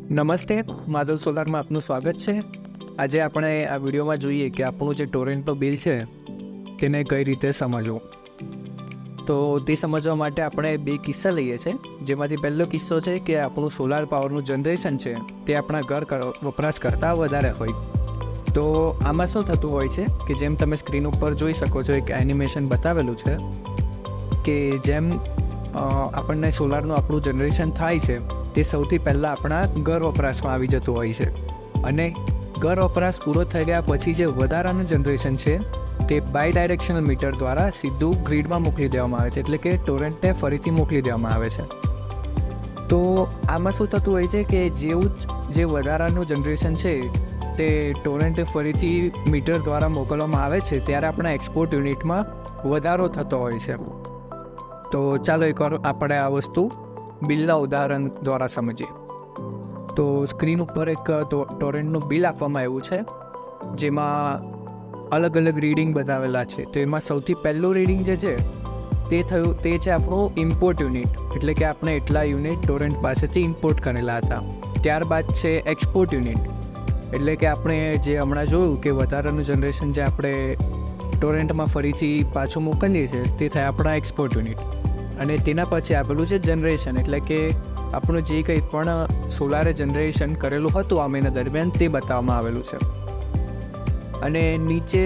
નમસ્તે, માધવ સોલારમાં આપનું સ્વાગત છે. આજે આપણે આ વિડીયોમાં જોઈએ કે આપણું જે ટોરેન્ટનું બિલ છે તેને કઈ રીતે સમજવું. તો તે સમજવા માટે આપણે બે કિસ્સા લઈએ છીએ, જેમાંથી પહેલો કિસ્સો છે કે આપણું સોલાર પાવરનું જનરેશન છે તે આપણા ઘર વપરાશ કરતાં વધારે હોય. તો આમાં શું થતું હોય છે કે જેમ તમે સ્ક્રીન ઉપર જોઈ શકો છો, એક એનિમેશન બતાવેલું છે કે જેમ આપણને સોલારનું આપણું જનરેશન થાય છે તે સૌથી પહેલાં આપણા ઘર વપરાશમાં આવી જતું હોય છે, અને ઘર વપરાશ પૂરો થઈ ગયા પછી જે વધારાનું જનરેશન છે તે બાય ડાયરેક્શનલ મીટર દ્વારા સીધું ગ્રીડમાં મોકલી દેવામાં આવે છે, એટલે કે ટોરેન્ટને ફરીથી મોકલી દેવામાં આવે છે. તો આમાં શું થતું હોય છે કે જેવું જ જે વધારાનું જનરેશન છે તે ટોરેન્ટ ફરીથી મીટર દ્વારા મોકલવામાં આવે છે ત્યારે આપણા એક્સપોર્ટ યુનિટમાં વધારો થતો હોય છે. તો ચાલો એકવાર આપણે આ વસ્તુ બિલના ઉદાહરણ દ્વારા સમજીએ. તો સ્ક્રીન ઉપર એક ટોરેન્ટનું બિલ આપવામાં આવ્યું છે, જેમાં અલગ અલગ રીડિંગ બતાવેલા છે. તો એમાં સૌથી પહેલું રીડિંગ જે છે તે છે આપણું ઇમ્પોર્ટ યુનિટ, એટલે કે આપણે એટલા યુનિટ ટોરેન્ટ પાસેથી ઇમ્પોર્ટ કરેલા હતા. ત્યારબાદ છે એક્સપોર્ટ યુનિટ, એટલે કે આપણે જે હમણાં જોયું કે વધારાનું જનરેશન જે આપણે ટોરેન્ટમાં ફરીથી પાછું મોકલીએ છીએ તે થાય આપણા એક્સપોર્ટ યુનિટ. અને તેના પછી આપેલું છે જનરેશન, એટલે કે આપણું જે કંઈ પણ સોલારે જનરેશન કરેલું હતું આ મહિના દરમિયાન તે બતાવવામાં આવેલું છે. અને નીચે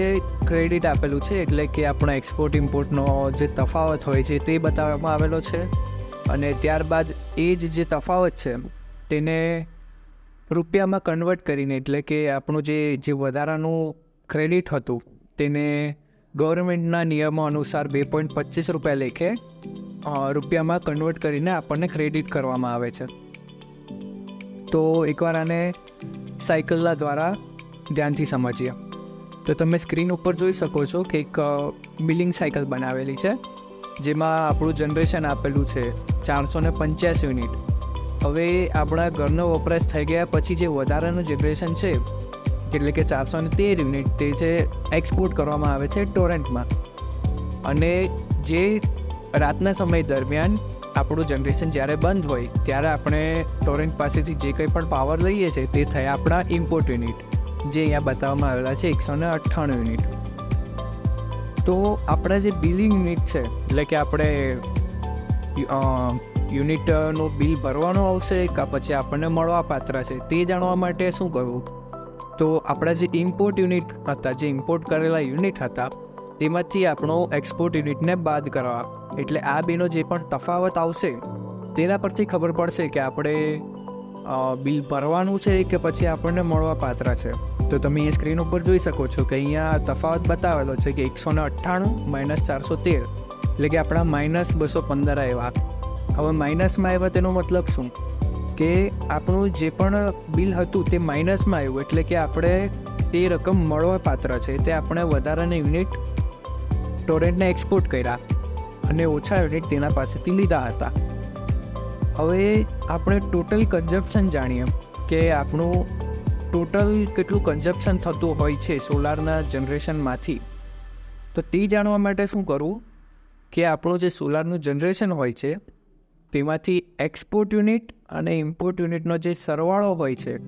ક્રેડિટ આપેલું છે, એટલે કે આપણા એક્સપોર્ટ ઇમ્પોર્ટનો જે તફાવત હોય છે તે બતાવવામાં આવેલો છે. અને ત્યારબાદ એ જે તફાવત છે તેને રૂપિયામાં કન્વર્ટ કરીને, એટલે કે આપણું જે વધારાનું ક્રેડિટ હતું તેને ગવર્મેન્ટના નિયમો અનુસાર 2.25 રૂપિયા લેખે રૂપિયામાં કન્વર્ટ કરીને આપણને ક્રેડિટ કરવામાં આવે છે. તો એકવાર આને સાયકલના દ્વારા ધ્યાનથી સમજીએ. તો તમે સ્ક્રીન ઉપર જોઈ શકો છો કે એક બિલિંગ સાયકલ બનાવેલી છે, જેમાં આપણું જનરેશન આપેલું છે 485 યુનિટ. હવે આપણા ઘરનો વપરાશ થઈ ગયા પછી જે વધારાનું જનરેશન છે, એટલે કે 413 યુનિટ, તે છે એક્સપોર્ટ કરવામાં આવે છે ટોરેન્ટમાં. અને જે રાતના સમય દરમિયાન આપણું જનરેશન જ્યારે બંધ હોય ત્યારે આપણે ટોરેન્ટ પાસેથી જે કંઈ પણ પાવર લઈએ છીએ તે થયા આપણા ઇમ્પોર્ટ યુનિટ, જે અહીંયા બતાવવામાં આવેલા છે 198 યુનિટ. તો આપણા જે બિલિંગ યુનિટ છે, એટલે કે આપણે યુનિટનું બિલ ભરવાનું આવશે કે પછી આપણને મળવા પાત્ર છે તે જાણવા માટે શું કરવું. તો આપણા જે ઇમ્પોર્ટ યુનિટ હતા, જે ઇમ્પોર્ટ કરેલા યુનિટ હતા, તેમાંથી આપણો એક્સપોર્ટ યુનિટને બાદ કરવા, એટલે આ બેનો જે પણ તફાવત આવશે તેના પરથી ખબર પડશે કે આપણે બિલ ભરવાનું છે કે પછી આપણને મળવા પાત્ર છે. તો તમે અહીંયા સ્ક્રીન ઉપર જોઈ શકો છો કે અહીંયા તફાવત બતાવેલો છે કે 198 - 413, એટલે કે આપણા -215 આવ્યા. હવે માઇનસમાં આવ્યા તેનો મતલબ શું કે આપણું જે પણ બિલ હતું તે માઇનસમાં આવ્યું, એટલે કે આપણે તે રકમ મળવા પાત્ર છે તે આપણે વધારાના યુનિટ ટોરેન્ટને એક્સપોર્ટ કર્યા અને ઓછા યુનિટ તેના પાસેથી લીધા હતા. હવે આપણે ટોટલ કન્ઝપ્શન જાણીએ કે આપણું ટોટલ કેટલું કન્ઝપ્શન થતું હોય છે સોલારના જનરેશનમાંથી. તો તે જાણવા માટે શું કરવું કે આપણું જે સોલારનું જનરેશન હોય છે તેમાંથી એક્સપોર્ટ યુનિટ અને ઇમ્પોર્ટ યુનિટનો જે સરવાળો હોય છે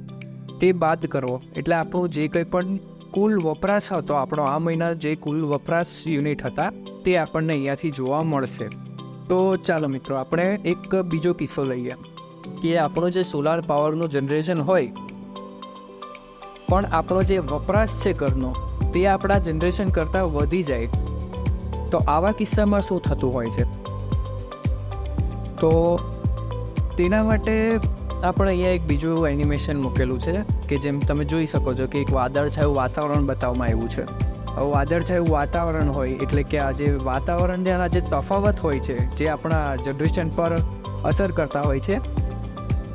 તે બાદ કરવો, એટલે આપણું જે કંઈ પણ કુલ વપરાશ હતો, આપણો આ મહિના જે કુલ વપરાશ યુનિટ હતા તે આપણને અહીંયાથી જોવા મળશે. તો ચાલો મિત્રો, આપણે એક બીજો કિસ્સો લઈએ કે આપણો જે સોલાર પાવરનું જનરેશન હોય પણ આપણો જે વપરાશ છે ઘરનો તે આપણા જનરેશન કરતાં વધી જાય. તો આવા કિસ્સામાં શું થતું હોય છે? તો તેના માટે આપણે અહીંયા એક બીજું એનિમેશન મૂકેલું છે કે જેમ તમે જોઈ શકો છો કે એક વાદળછાયું વાતાવરણ બતાવવામાં આવ્યું છે. હવે વાદળછાયું વાતાવરણ હોય એટલે કે આ જે વાતાવરણના જે તફાવત હોય છે જે આપણા જનરેશન પર અસર કરતા હોય છે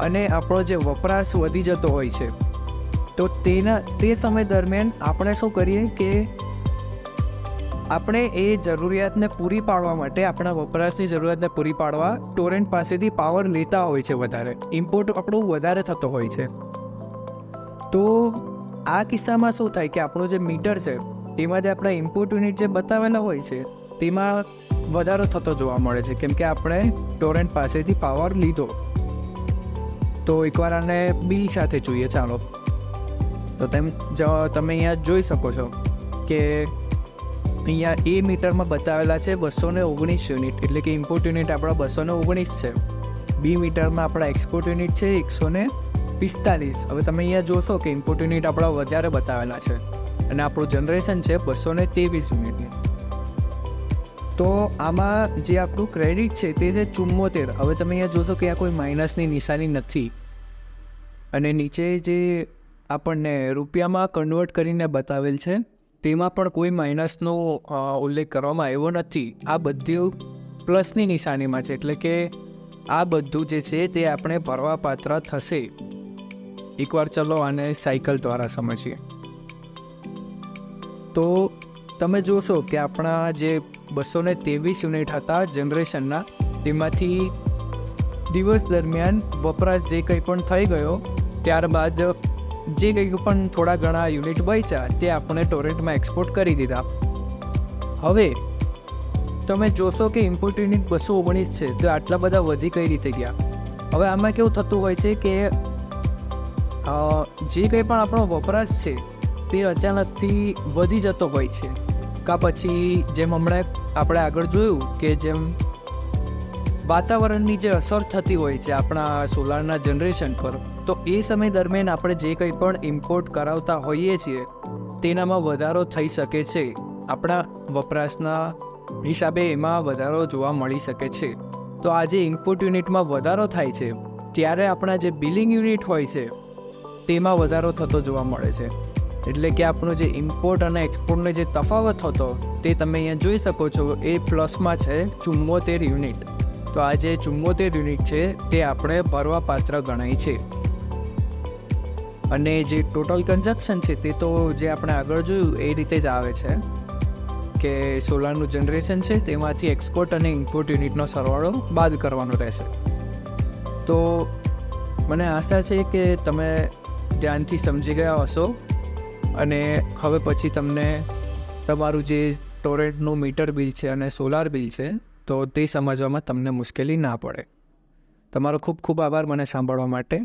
અને આપણો જે વપરાશ વધી જતો હોય છે. તો તે સમય દરમિયાન આપણે શું કરીએ કે આપણે એ જરૂરિયાતને પૂરી પાડવા માટે, આપણા વપરાશની જરૂરિયાતને પૂરી પાડવા ટોરેન્ટ પાસેથી પાવર લેતા હોય છે વધારે, ઇમ્પોર્ટ આપણું વધારે થતો હોય છે. તો આ કિસ્સામાં શું થાય કે આપણું જે મીટર છે તેમાં જે આપણા ઇમ્પોર્ટ યુનિટ જે બતાવેલા હોય છે તેમાં વધારો થતો જોવા મળે છે, કેમ કે આપણે ટોરેન્ટ પાસેથી પાવર લીધો. તો એકવાર આને બિલ સાથે જોઈએ. ચાલો, તો તમે અહીંયા જોઈ શકો છો કે અહીંયા એ મીટરમાં બતાવેલા છે 219 યુનિટ, એટલે કે ઇમ્પોર્ટ યુનિટ આપણા 219 છે. બી મીટરમાં આપણા એક્સપોર્ટ યુનિટ છે 145. હવે તમે અહીંયા જોશો કે ઇમ્પોર્ટ યુનિટ આપણા વધારે બતાવેલા છે અને આપણું જનરેશન છે 223 યુનિટની. તો આમાં જે આપણું ક્રેડિટ છે તે છે 74. હવે તમે અહીંયા જોશો કે આ કોઈ માઇનસની નિશાની નથી અને નીચે જે આપણને રૂપિયામાં કન્વર્ટ કરીને બતાવેલ છે તેમાં પણ કોઈ માઇનસનો ઉલ્લેખ કરવામાં આવ્યો નથી. આ બધું પ્લસની નિશાનીમાં છે, એટલે કે આ બધું જે છે તે આપણે ભરવાપાત્ર થશે. એકવાર ચલો આને સાયકલ દ્વારા સમજીએ. તો તમે જોશો કે આપણા જે 223 યુનિટ હતા જનરેશનના, તેમાંથી દિવસ દરમિયાન વપરાશ જે કંઈ પણ થઈ ગયો, ત્યારબાદ જે કંઈ પણ થોડા ઘણા યુનિટ બચ્યા તે આપણે ટોરેન્ટમાં એક્સપોર્ટ કરી દીધા. હવે તમે જોશો કે ઇમ્પોર્ટ યુનિટ 219 છે, તો આટલા બધા વધી કઈ રીતે ગયા? હવે આમાં કેવું થતું હોય છે કે જે કંઈ પણ આપણો વપરાશ છે તે અચાનકથી વધી જતો હોય છે, કાં પછી જેમ હમણાં આપણે આગળ જોયું કે જેમ વાતાવરણની જે અસર થતી હોય છે આપણા સોલારના જનરેશન પર, તો એ સમય દરમિયાન આપણે જે કંઈ પણ ઇમ્પોર્ટ કરાવતા હોઈએ છીએ તેનામાં વધારો થઈ શકે છે. આપણા વપરાશના હિસાબે એમાં વધારો જોવા મળી શકે છે. તો આ જે ઇમ્પોર્ટ યુનિટમાં વધારો થાય છે ત્યારે આપણા જે બિલિંગ યુનિટ હોય છે તેમાં વધારો થતો જોવા મળે છે. એટલે કે આપણો જે ઇમ્પોર્ટ અને એક્સપોર્ટનો જે તફાવત હતો તે તમે અહીંયા જોઈ શકો છો, એ પ્લસમાં છે 74 યુનિટ. તો આ જે 74 યુનિટ છે તે આપણે ભરવાપાત્ર ગણાય છે. અને જે ટોટલ કન્ઝપ્શન છે તે તો જે આપણે આગળ જોયું એ રીતે જ આવે છે કે સોલારનું જનરેશન છે તેમાંથી એક્સપોર્ટ અને ઇમ્પોર્ટ યુનિટનો સરવાળો બાદ કરવાનો રહેશે. તો મને આશા છે કે તમે ધ્યાનથી સમજી ગયા હશો અને હવે પછી તમને તમારું જે ટોરેન્ટનું મીટર બિલ છે અને સોલાર બિલ છે તો તે સમજવામાં તમને મુશ્કેલી ના પડે. તમારો ખૂબ ખૂબ આભાર મને સાંભળવા માટે.